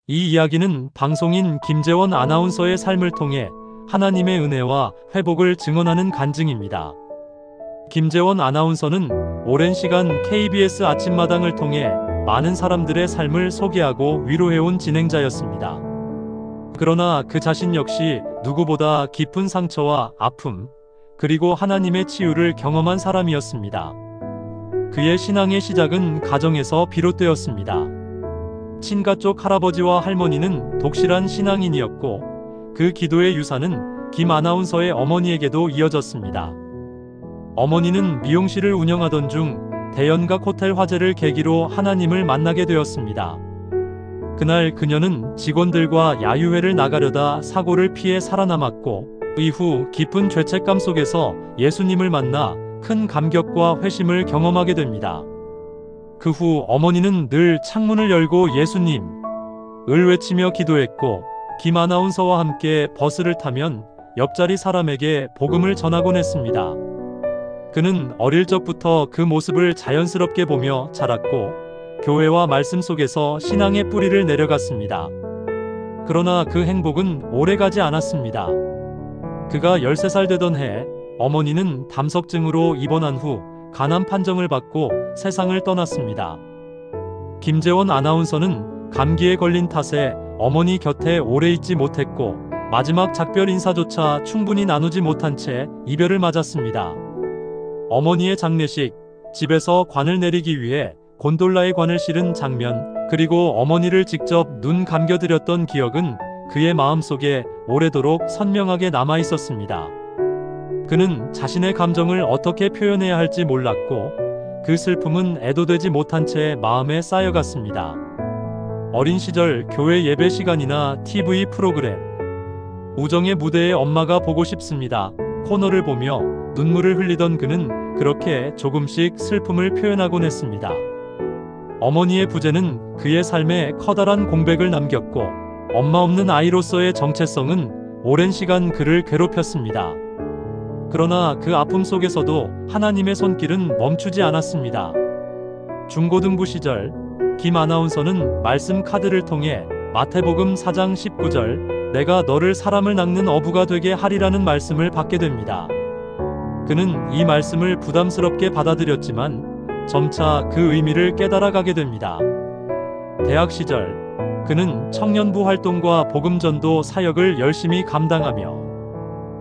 이 이야기는 방송인 김재원 아나운서의 삶을 통해 하나님의 은혜와 회복을 증언하는 간증입니다. 김재원 아나운서는 오랜 시간 KBS 아침마당을 통해 많은 사람들의 삶을 소개하고 위로해온 진행자였습니다. 그러나 그 자신 역시 누구보다 깊은 상처와 아픔, 그리고 하나님의 치유를 경험한 사람이었습니다. 그의 신앙의 시작은 가정에서 비롯되었습니다. 친가 쪽 할아버지와 할머니는 독실한 신앙인이었고 그 기도의 유산은 김 아나운서의 어머니에게도 이어졌습니다. 어머니는 미용실을 운영하던 중 대연각 호텔 화재를 계기로 하나님을 만나게 되었습니다. 그날 그녀는 직원들과 야유회를 나가려다 사고를 피해 살아남았고 이후 깊은 죄책감 속에서 예수님을 만나 큰 감격과 회심을 경험하게 됩니다. 그 후 어머니는 늘 창문을 열고 예수님을 외치며 기도했고 김 아나운서와 함께 버스를 타면 옆자리 사람에게 복음을 전하곤 했습니다. 그는 어릴 적부터 그 모습을 자연스럽게 보며 자랐고 교회와 말씀 속에서 신앙의 뿌리를 내려갔습니다. 그러나 그 행복은 오래가지 않았습니다. 그가 13살 되던 해 어머니는 담석증으로 입원한 후 간암 판정을 받고 세상을 떠났습니다. 김재원 아나운서는 감기에 걸린 탓에 어머니 곁에 오래 있지 못했고 마지막 작별 인사조차 충분히 나누지 못한 채 이별을 맞았습니다. 어머니의 장례식, 집에서 관을 내리기 위해 곤돌라에 관을 실은 장면, 그리고 어머니를 직접 눈 감겨드렸던 기억은 그의 마음속에 오래도록 선명하게 남아 있었습니다. 그는 자신의 감정을 어떻게 표현해야 할지 몰랐고 그 슬픔은 애도되지 못한 채 마음에 쌓여갔습니다. 어린 시절 교회 예배 시간이나 TV 프로그램 우정의 무대에 엄마가 보고 싶습니다 코너를 보며 눈물을 흘리던 그는 그렇게 조금씩 슬픔을 표현하곤 했습니다. 어머니의 부재는 그의 삶에 커다란 공백을 남겼고 엄마 없는 아이로서의 정체성은 오랜 시간 그를 괴롭혔습니다. 그러나 그 아픔 속에서도 하나님의 손길은 멈추지 않았습니다. 중고등부 시절 김 아나운서는 말씀 카드를 통해 마태복음 4장 19절 내가 너를 사람을 낚는 어부가 되게 하리라는 말씀을 받게 됩니다. 그는 이 말씀을 부담스럽게 받아들였지만 점차 그 의미를 깨달아가게 됩니다. 대학 시절 그는 청년부 활동과 복음전도 사역을 열심히 감당하며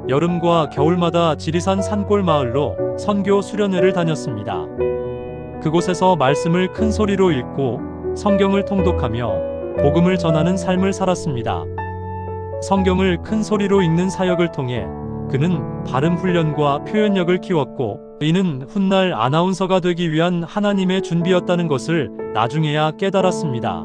여름과 겨울마다 지리산 산골 마을로 선교 수련회를 다녔습니다. 그곳에서 말씀을 큰 소리로 읽고 성경을 통독하며 복음을 전하는 삶을 살았습니다. 성경을 큰 소리로 읽는 사역을 통해 그는 발음 훈련과 표현력을 키웠고 이는 훗날 아나운서가 되기 위한 하나님의 준비였다는 것을 나중에야 깨달았습니다.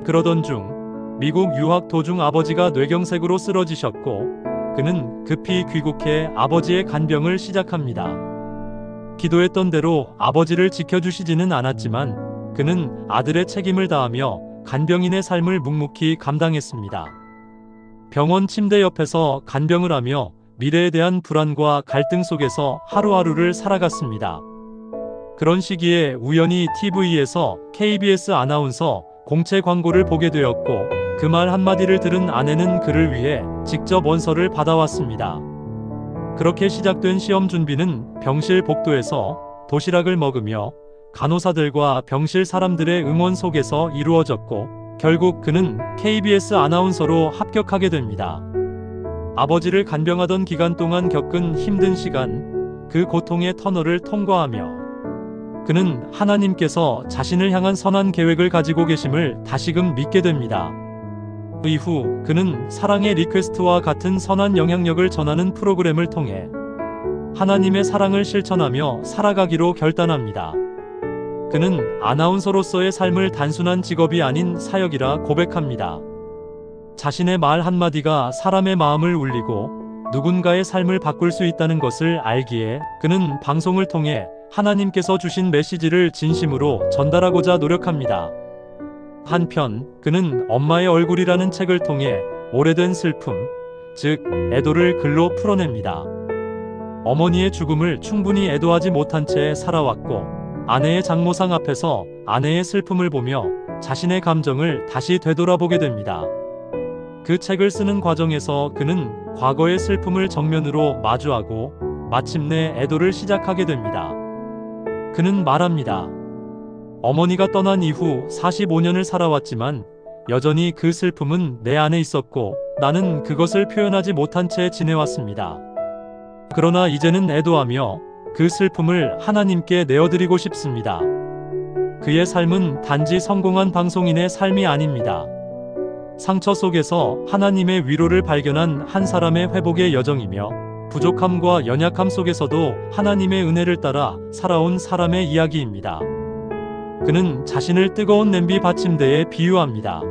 그러던 중 미국 유학 도중 아버지가 뇌경색으로 쓰러지셨고 그는 급히 귀국해 아버지의 간병을 시작합니다. 기도했던 대로 아버지를 지켜주시지는 않았지만 그는 아들의 책임을 다하며 간병인의 삶을 묵묵히 감당했습니다. 병원 침대 옆에서 간병을 하며 미래에 대한 불안과 갈등 속에서 하루하루를 살아갔습니다. 그런 시기에 우연히 TV에서 KBS 아나운서 공채 광고를 보게 되었고 그 말 한마디를 들은 아내는 그를 위해 직접 원서를 받아왔습니다. 그렇게 시작된 시험 준비는 병실 복도에서 도시락을 먹으며 간호사들과 병실 사람들의 응원 속에서 이루어졌고 결국 그는 KBS 아나운서로 합격하게 됩니다. 아버지를 간병하던 기간 동안 겪은 힘든 시간, 그 고통의 터널을 통과하며 그는 하나님께서 자신을 향한 선한 계획을 가지고 계심을 다시금 믿게 됩니다. 이후 그는 사랑의 리퀘스트와 같은 선한 영향력을 전하는 프로그램을 통해 하나님의 사랑을 실천하며 살아가기로 결단합니다. 그는 아나운서로서의 삶을 단순한 직업이 아닌 사역이라 고백합니다. 자신의 말 한마디가 사람의 마음을 울리고 누군가의 삶을 바꿀 수 있다는 것을 알기에 그는 방송을 통해 하나님께서 주신 메시지를 진심으로 전달하고자 노력합니다. 한편 그는 엄마의 얼굴이라는 책을 통해 오래된 슬픔, 즉 애도를 글로 풀어냅니다. 어머니의 죽음을 충분히 애도하지 못한 채 살아왔고 아내의 장모상 앞에서 아내의 슬픔을 보며 자신의 감정을 다시 되돌아보게 됩니다. 그 책을 쓰는 과정에서 그는 과거의 슬픔을 정면으로 마주하고 마침내 애도를 시작하게 됩니다. 그는 말합니다. 어머니가 떠난 이후 45년을 살아왔지만 여전히 그 슬픔은 내 안에 있었고 나는 그것을 표현하지 못한 채 지내왔습니다. 그러나 이제는 애도하며 그 슬픔을 하나님께 내어드리고 싶습니다. 그의 삶은 단지 성공한 방송인의 삶이 아닙니다. 상처 속에서 하나님의 위로를 발견한 한 사람의 회복의 여정이며 부족함과 연약함 속에서도 하나님의 은혜를 따라 살아온 사람의 이야기입니다. 그는 자신을 뜨거운 냄비 받침대에 비유합니다.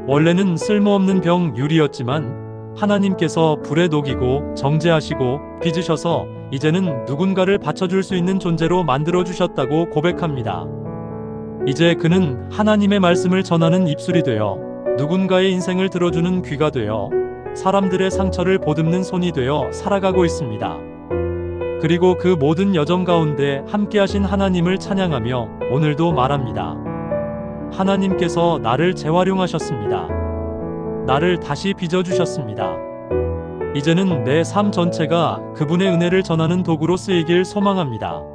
원래는 쓸모없는 병 유리였지만 하나님께서 불에 녹이고 정제하시고 빚으셔서 이제는 누군가를 받쳐줄 수 있는 존재로 만들어주셨다고 고백합니다. 이제 그는 하나님의 말씀을 전하는 입술이 되어 누군가의 인생을 들어주는 귀가 되어 사람들의 상처를 보듬는 손이 되어 살아가고 있습니다. 그리고 그 모든 여정 가운데 함께하신 하나님을 찬양하며 오늘도 말합니다. 하나님께서 나를 재활용하셨습니다. 나를 다시 빚어주셨습니다. 이제는 내 삶 전체가 그분의 은혜를 전하는 도구로 쓰이길 소망합니다.